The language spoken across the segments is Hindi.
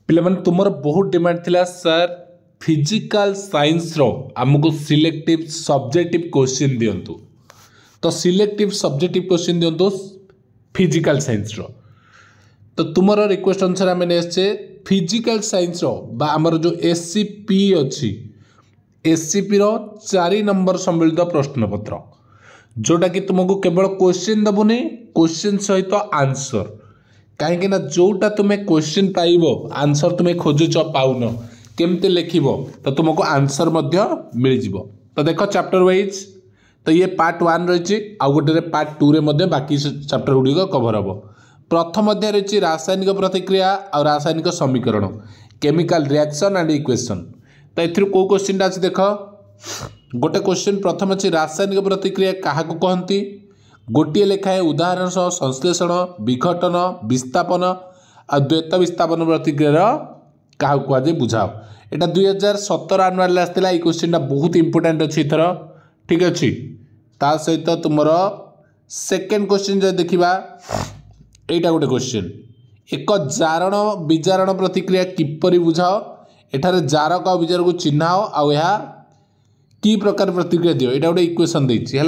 पिलाମାନେ तुमर बहुत डिमांड थिला सर फिजिकल साइंस रो हमको सिलेक्टिव सब्जेक्टिव क्वेश्चन दियंतु। तो सिलेक्टिव सब्जेक्टिव क्वेश्चन दियंतु फिजिकल साइंस रो। तो तुमर रिक्वेस्ट अनुसार आम ने फिजिकल साइंस रो बा आमर जो एससीपी अच्छी एससीपी रो 4 नंबर सम्मिलित प्रश्नपत्र जोटा कि तुमको केवल क्वेश्चन दबुनी क्वेश्चन सहित आंसर कहीं जोटा तुम्हें क्वेश्चन पाइब आंसर तुम्हें खोजुच पाउन केमती लिख तो तुमको आंसर मिल जाव। तो देख चैप्टर वाइज तो ये पार्ट 1 रही आउ गोटे पार्ट 2 रे बाकी चैप्टर गुड़िक कभर हम। प्रथम अध्याय रही रासायनिक प्रतिक्रिया और रासायनिक समीकरण केमिकल रिएक्शन एंड इक्वेशन। तो ए कौ क्वेश्चन अच्छी देख गोटे क्वेश्चन प्रथम अच्छी रासायनिक प्रतिक्रिया क्या कहती गोटे लेखाए उदाहरण सह संश्लेषण विघटन विस्थापन और द्वैत विस्थापन प्रतिक्रिया क्या कहुए बुझाओ। यहाँ 2017 आनुआल आसाला ये क्वेश्चन बहुत इंपोर्टेंट अच्छी थर ठीक अच्छे। ता सहित तुम सेकेंड क्वेश्चन जो देखा यहाँ गोटे क्वेश्चन एक जारण विजारण प्रतिक्रिया किपरि बुझाओ एठारे जारक और विजार को चिन्हाओ आउ कि प्रकार प्रतिक्रिया दियो। यहाँ गोटे इक्वेशन देती है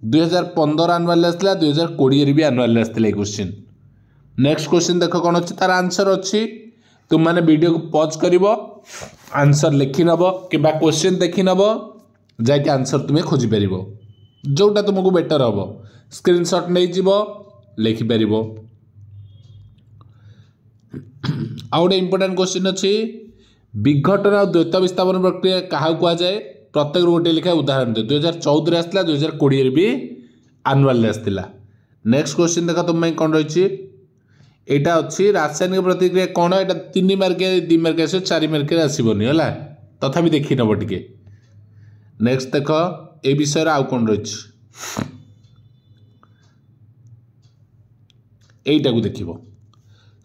2015 आनुआल आसाला 2020 भी आनुआल आसाला क्वेश्चन। नेक्स्ट क्वेश्चन देख कौन अच्छी तार आंसर अच्छी तुम मैंने वीडियो को पॉज कर आंसर लिखि नब कि क्वेश्चन देखि नब जाकि आंसर तुम्हें खोजिपर जोटा तुमको बेटर हम स्क्रीनशॉट नहीं जीव लिखिपर। आउ गोटे इंपोर्टेंट क्वेश्चन अच्छी विघटन और द्वैत विस्थापन प्रक्रिया क्या कहुए प्रत्येक गोटे लिखा उदाहरण दे 2014 आसाला 2020 भी आनुआल आसाला। नेक्स्ट क्वेश्चन देख तुम कौन रही यहाँ अच्छी रासायनिक प्रतिक्रिया कौन यहाँ 3 मार्क 2 मार्क आस 4 मार्क आसबनी है तथापि देखी नब टे। नेक्स्ट देख ए विषय आउ कौन रही यहीटा को देख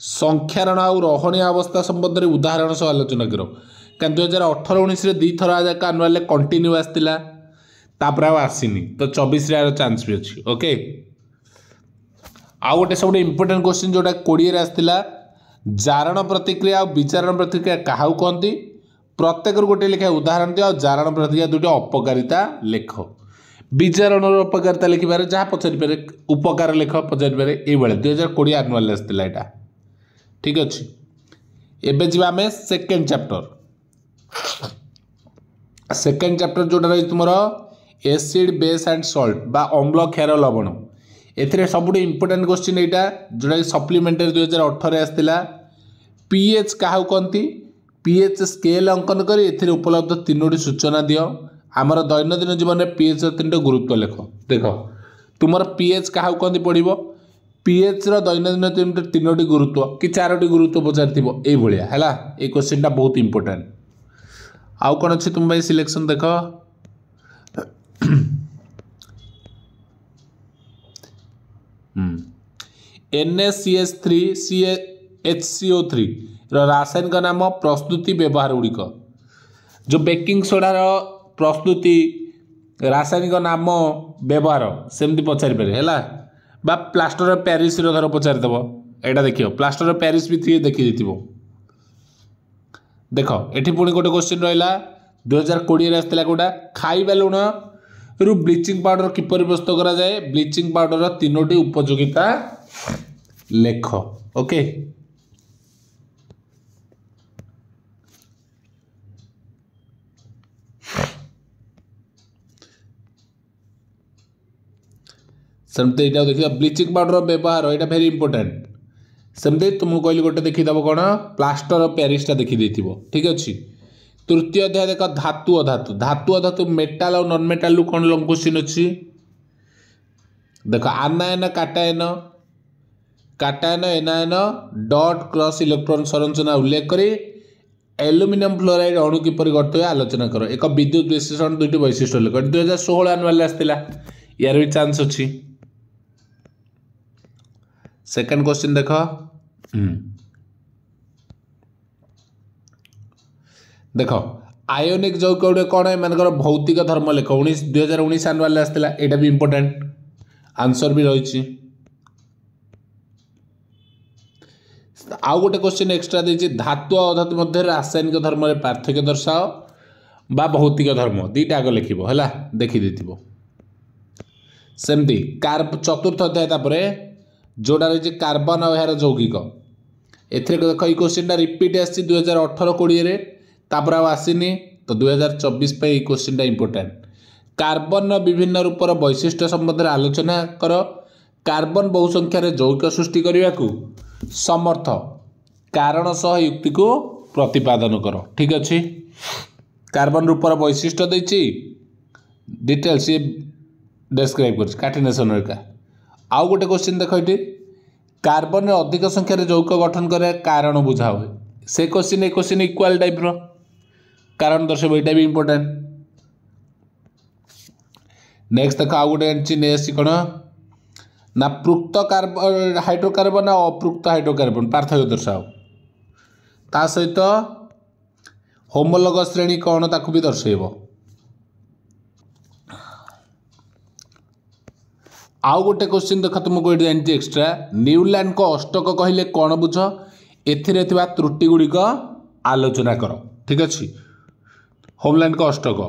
संख्यारण और रहणीय अवस्था संबंध में उदाहरण सह आलोचना करो क्या 2018-19 दी थर जाक आनुआल कंटिन्यू आसाला तापर आसनी तो 24 यार चांस भी अच्छी ओके। आउ गोटे सब इंपोर्टेंट क्वेश्चन जोटा 20 आसाला जारण प्रतिक्रिया और विचारण प्रतिक्रिया क्या कहती प्रत्येक गोटे लिखा उदाहरण दियो जारण प्रतिक्रिया दुटी अपकारिता लेख विचारण अपकारिता लिखार जहाँ पचारे उपकार लेख पचारे ये 2020 आनुआल आसाला यहाँ ठीक अच्छे। एवं जी आम सेकेंड चैप्टर जोटा रही तुम एसिड बेस एंड सॉल्ट बा अम्ल क्षार लवण ए सब इंपोर्टेंट क्वेश्चन यहाँ जोटा कि सप्लीमेंटरी 2018 आसाला पीएच क्या कहती पीएच स्केल अंकन कर उपलब्ध 3टी सूचना दियो आमर दैनंदिन जीवन में पीएच 3टी गुरुत्व लेख देख तुम पीएच क्या कहती पढ़ो पीएच दैनंदिन 3टी गुरुत्व कि 4टी गुरुत्व पचारि है ये क्वेश्चन बहुत इंपोर्टेंट। आउ कौन अच्छी तुम भाई सिलेक्शन देख NaCH3CHCO3 रासायनिक नाम प्रस्तुति व्यवहार गुड़िक जो बेकिंग सोडार प्रस्तुति रासायनिक नाम व्यवहार सेमती पचारि पारे है बा प्लास्टर ऑफ पेरिस धर पचारिदेव यहाँ देख प्लास्टर ऑफ पेरिस भी देखी देख ये पुणी गोटे क्वेश्चन रहा 2020 आसाला कौटा खाइबा लुण रु ब्लीचिंग पाउडर किपर प्रस्तुत करा जाए ब्लीचिंग पाउडर 3टी उपयोगिता लेख ओके। सेमती यहाँ देखिए ब्लीचिंग पाउडर व्यवहार यहाँ भेरी इंपोर्टेंट सेमती तुमको कहली गोटे देखीदेव कौन प्लास्टर ऑफ पेरिसटा देखी ठीक अच्छे। तृतीय अध्याय देख धातु अधातु धातु अधातु मेटाल और नन मेटाल कौन लंग क्वेश्चन अच्छी देख आनायन काटायन एनायन डॉट क्रॉस इलेक्ट्रॉन संरचना उल्लेख कर एल्युमिनियम फ्लोराइड अणु किपर गठित आलोचना कर एक विद्युत विश्लेषण 2टी वैशिष्ट्य लेख 2016 आनुआल आसाला यार भी चांस अच्छी। सेकेंड क्वेश्चन देख देख आयोनिक यौगिक गुड़े कौन एम भौतिक धर्म लेख 2019 आनुआल आसाला यहाँ भी इंपोर्टेंट आंसर भी रही आउ गोटे क्वेश्चन एक्स्ट्रा देछि धातु और अधातु मध्य रासायनिक धर्म रे पार्थक्य दर्शाओ बा भौतिक धर्म दीटा आग लिखिबो हला देखि देथिबो सेमती चतुर्थ अध्याय तापरे जोड़ा रही कार्बन और यार यौगिक एथरे देख ये क्वेश्चन रिपीट आसी 2018-20 रे तापर आसीनी तो 2024 पे ये क्वेश्चन इंपोर्टेंट कार्बन विभिन्न रूपर वैशिष्ट्य संबंध में आलोचना कर कार्बन बहु संख्यार यौगिक सृष्टि करने को समर्थ कारण सह युक्ति को प्रतिपादन कर ठीक अच्छे कार्बन रूपर वैशिष्ट्य देछि डिटेल्स ये डिस्क्राइब कर काटिनेसन का आउ गोटे क्वेश्चन देख ये कार्बन में अधिक संख्यार यौगिक गठन करे कारण बुझा हुए से क्वेश्चन इक्वाल टाइप रो कारण दर्शक यहाँ भी इंपोर्टेंट नेक्स्ट देख आउ गोटे नेक्स्ट कौन ना पृक्त कार्बन हाइड्रोकार्बन ना अपृक्त हाइड्रोकार्बन पार्थक्य दर्शाओ ता सहित होमोलॉग श्रेणी कौन ताकू भी दर्शेब आउ गोटे क्वेश्चन देख तुमको ये जानती एक्स्ट्रा न्यूलैंड को अष्टक कहले कौन बुझ एथिरे थिबा त्रुटि गुड़िक आलोचना कर ठीक अच्छे होमलैंड को अष्टक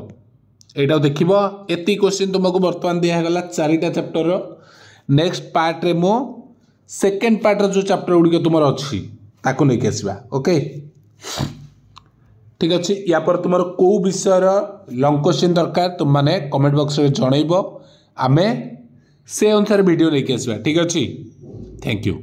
एटा देखिबो एति क्वेश्चन तुमको वर्तमान दिया गला 4टा चैप्टर नेक्स्ट पार्ट रे मो सेकंड पार्ट जो चैप्टर गुड़िक तुम अच्छी ताको नहीं आसवा ओके ठीक अच्छे या पर तुम कौ विषय लॉन्ग क्वेश्चन दरकार तुम मैंने कमेंट बॉक्स में जनइब आमे से अनुसार वीडियो लेके आसवा ठीक अच्छे थैंक यू।